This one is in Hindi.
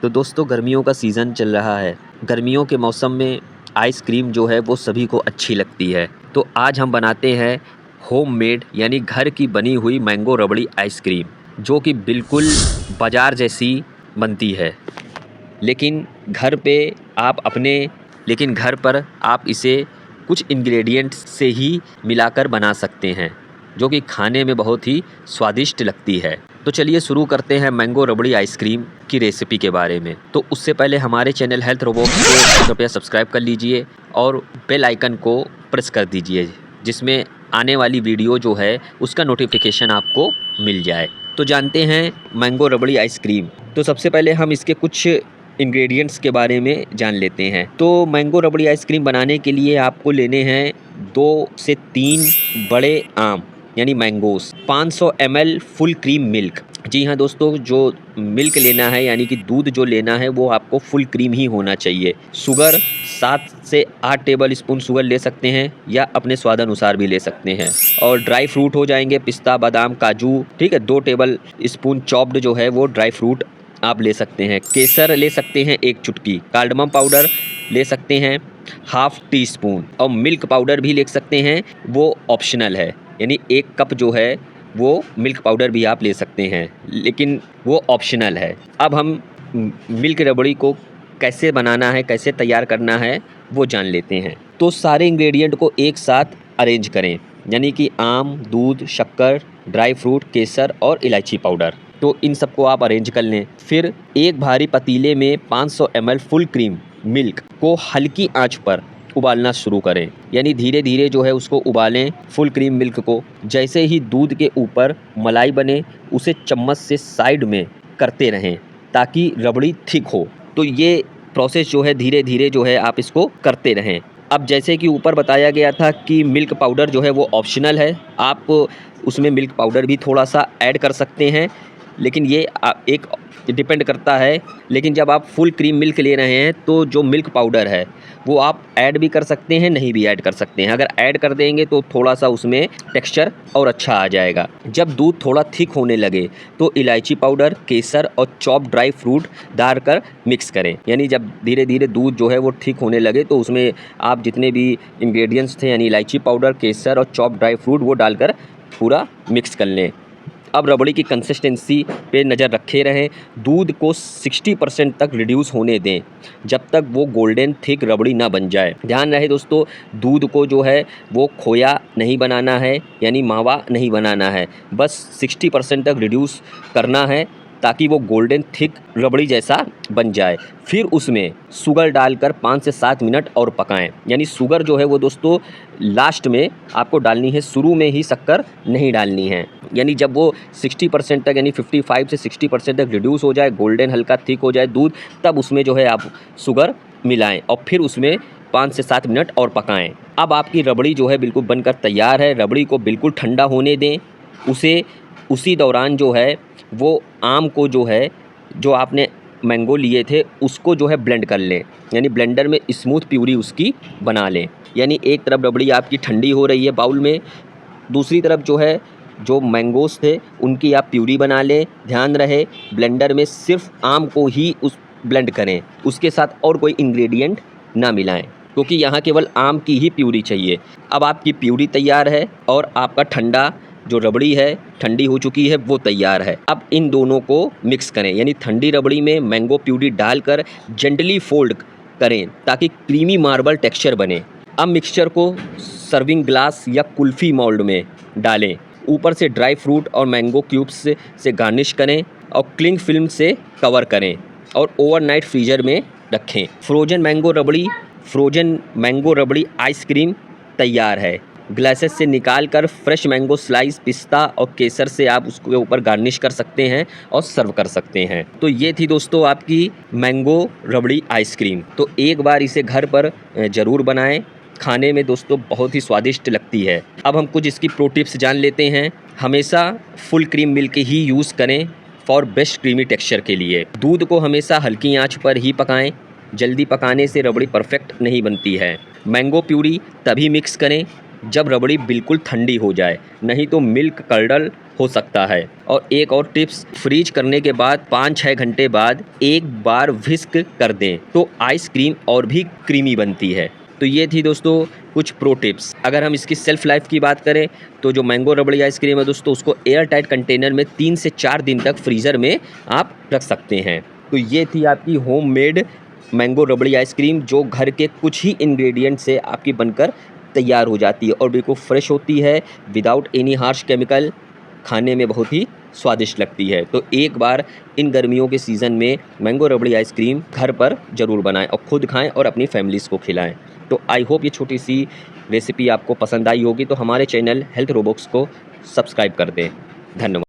तो दोस्तों गर्मियों का सीज़न चल रहा है। गर्मियों के मौसम में आइसक्रीम जो है वो सभी को अच्छी लगती है। तो आज हम बनाते हैं होममेड यानी घर की बनी हुई मैंगो रबड़ी आइसक्रीम, जो कि बिल्कुल बाज़ार जैसी बनती है। लेकिन घर पर आप इसे कुछ इंग्रेडिएंट्स से ही मिलाकर बना सकते हैं, जो कि खाने में बहुत ही स्वादिष्ट लगती है। तो चलिए शुरू करते हैं मैंगो रबड़ी आइसक्रीम की रेसिपी के बारे में। तो उससे पहले हमारे चैनल हेल्थ रोबोट्स को कृपया सब्सक्राइब कर लीजिए और बेल आइकन को प्रेस कर दीजिए, जिसमें आने वाली वीडियो जो है उसका नोटिफिकेशन आपको मिल जाए। तो जानते हैं मैंगो रबड़ी आइसक्रीम। तो सबसे पहले हम इसके कुछ इंग्रेडिएंट्स के बारे में जान लेते हैं। तो मैंगो रबड़ी आइसक्रीम बनाने के लिए आपको लेने हैं 2 से 3 बड़े आम यानी mangoes, 500 ml full cream milk. जी हाँ दोस्तों, जो मिल्क लेना है यानी कि दूध जो लेना है वो आपको फुल क्रीम ही होना चाहिए। शुगर 7 से 8 टेबल स्पून शुगर ले सकते हैं या अपने स्वादानुसार भी ले सकते हैं। और ड्राई फ्रूट हो जाएंगे पिस्ता, बादाम, काजू, ठीक है। 2 टेबल स्पून चॉप्ड जो है वो ड्राई फ्रूट आप ले सकते हैं। केसर ले सकते हैं 1 चुटकी, कार्डमम पाउडर ले सकते हैं ½ टी स्पून, और मिल्क पाउडर भी ले सकते हैं, वो ऑप्शनल है। यानी 1 कप जो है वो मिल्क पाउडर भी आप ले सकते हैं, लेकिन वो ऑप्शनल है। अब हम मिल्क रबड़ी को कैसे बनाना है, कैसे तैयार करना है वो जान लेते हैं। तो सारे इंग्रेडिएंट को एक साथ अरेंज करें, यानी कि आम, दूध, शक्कर, ड्राई फ्रूट, केसर और इलायची पाउडर। तो इन सबको आप अरेंज कर लें। फिर एक भारी पतीले में 500 ml फुल क्रीम मिल्क को हल्की आंच पर उबालना शुरू करें, यानी धीरे धीरे जो है उसको उबालें फुल क्रीम मिल्क को। जैसे ही दूध के ऊपर मलाई बने, उसे चम्मच से साइड में करते रहें ताकि रबड़ी थिक हो। तो ये प्रोसेस जो है धीरे धीरे जो है आप इसको करते रहें। अब जैसे कि ऊपर बताया गया था कि मिल्क पाउडर जो है वो ऑप्शनल है, आप उसमें मिल्क पाउडर भी थोड़ा सा ऐड कर सकते हैं, लेकिन ये एक डिपेंड करता है। लेकिन जब आप फुल क्रीम मिल्क ले रहे हैं तो जो मिल्क पाउडर है वो आप ऐड भी कर सकते हैं, नहीं भी ऐड कर सकते हैं। अगर ऐड कर देंगे तो थोड़ा सा उसमें टेक्सचर और अच्छा आ जाएगा। जब दूध थोड़ा थिक होने लगे तो इलायची पाउडर, केसर और चॉप ड्राई फ्रूट डालकर मिक्स करें। यानी जब धीरे धीरे दूध जो है वो थिक होने लगे तो उसमें आप जितने भी इंग्रेडिएंट्स थे यानी इलायची पाउडर, केसर और चॉप ड्राई फ्रूट वो डालकर पूरा मिक्स कर लें। अब रबड़ी की कंसिस्टेंसी पे नज़र रखे रहें। दूध को 60% तक रिड्यूस होने दें जब तक वो गोल्डन थिक रबड़ी ना बन जाए। ध्यान रहे दोस्तों, दूध को जो है वो खोया नहीं बनाना है, यानी मावा नहीं बनाना है, बस 60% तक रिड्यूस करना है ताकि वो गोल्डन थिक रबड़ी जैसा बन जाए। फिर उसमें शुगर डालकर 5 से 7 मिनट और पकाएं। यानी शुगर जो है वो दोस्तों लास्ट में आपको डालनी है, शुरू में ही शक्कर नहीं डालनी है। यानी जब वो 60% तक यानी 55 से 60% तक रिड्यूस हो जाए, गोल्डन हल्का थिक हो जाए दूध, तब उसमें जो है आप शुगर मिलाएं और फिर उसमें 5 से 7 मिनट और पकाएं। अब आपकी रबड़ी जो है बिल्कुल बनकर तैयार है। रबड़ी को बिल्कुल ठंडा होने दें। उसी दौरान जो है वो आम को जो है जो आपने मैंगो लिए थे उसको जो है ब्लेंड कर लें, यानी ब्लेंडर में स्मूथ प्यूरी उसकी बना लें। यानी एक तरफ रबड़ी आपकी ठंडी हो रही है बाउल में, दूसरी तरफ जो है जो मैंगोस थे उनकी आप प्यूरी बना लें। ध्यान रहे ब्लेंडर में सिर्फ आम को ही ब्लेंड करें, उसके साथ और कोई इंग्रेडिएंट ना मिलाएं, क्योंकि यहाँ केवल आम की ही प्यूरी चाहिए। अब आपकी प्यूरी तैयार है और आपका ठंडा जो रबड़ी है ठंडी हो चुकी है वो तैयार है। अब इन दोनों को मिक्स करें, यानी ठंडी रबड़ी में मैंगो प्यूरी डालकर जेंटली फोल्ड करें ताकि क्रीमी मार्बल टेक्सचर बने। अब मिक्सचर को सर्विंग ग्लास या कुल्फ़ी मोल्ड में डालें। ऊपर से ड्राई फ्रूट और मैंगो क्यूब्स से गार्निश करें और क्लिंग फिल्म से कवर करें और ओवरनाइट फ्रीजर में रखें। फ्रोजन मैंगो रबड़ी आइसक्रीम तैयार है। ग्लासेस से निकालकर फ्रेश मैंगो स्लाइस, पिस्ता और केसर से आप उसके ऊपर गार्निश कर सकते हैं और सर्व कर सकते हैं। तो ये थी दोस्तों आपकी मैंगो रबड़ी आइसक्रीम। तो एक बार इसे घर पर ज़रूर बनाएं, खाने में दोस्तों बहुत ही स्वादिष्ट लगती है। अब हम कुछ इसकी प्रो टिप्स जान लेते हैं। हमेशा फुल क्रीम मिल्क ही यूज़ करें फॉर बेस्ट क्रीमी टेक्सचर के लिए। दूध को हमेशा हल्की आंच पर ही पकाएं, जल्दी पकाने से रबड़ी परफेक्ट नहीं बनती है। मैंगो प्यूरी तभी मिक्स करें जब रबड़ी बिल्कुल ठंडी हो जाए, नहीं तो मिल्क कर्डल हो सकता है। और एक और टिप्स, फ्रीज करने के बाद 5-6 घंटे बाद एक बार व्हिस्क कर दें तो आइसक्रीम और भी क्रीमी बनती है। तो ये थी दोस्तों कुछ प्रो टिप्स। अगर हम इसकी सेल्फ लाइफ की बात करें तो जो मैंगो रबड़ी आइसक्रीम है दोस्तों, उसको एयर टाइट कंटेनर में 3 से 4 दिन तक फ्रीज़र में आप रख सकते हैं। तो ये थी आपकी होममेड मैंगो रबड़ी आइसक्रीम, जो घर के कुछ ही इंग्रेडिएंट से आपकी बनकर तैयार हो जाती है और बिल्कुल फ्रेश होती है, विदाउट एनी हार्श केमिकल, खाने में बहुत ही स्वादिष्ट लगती है। तो एक बार इन गर्मियों के सीज़न में मैंगो रबड़ी आइसक्रीम घर पर ज़रूर बनाएं और खुद खाएं और अपनी फैमिलीज़ को खिलाएं। तो आई होप ये छोटी सी रेसिपी आपको पसंद आई होगी। तो हमारे चैनल हेल्थ रोबोट्स को सब्सक्राइब कर दें। धन्यवाद।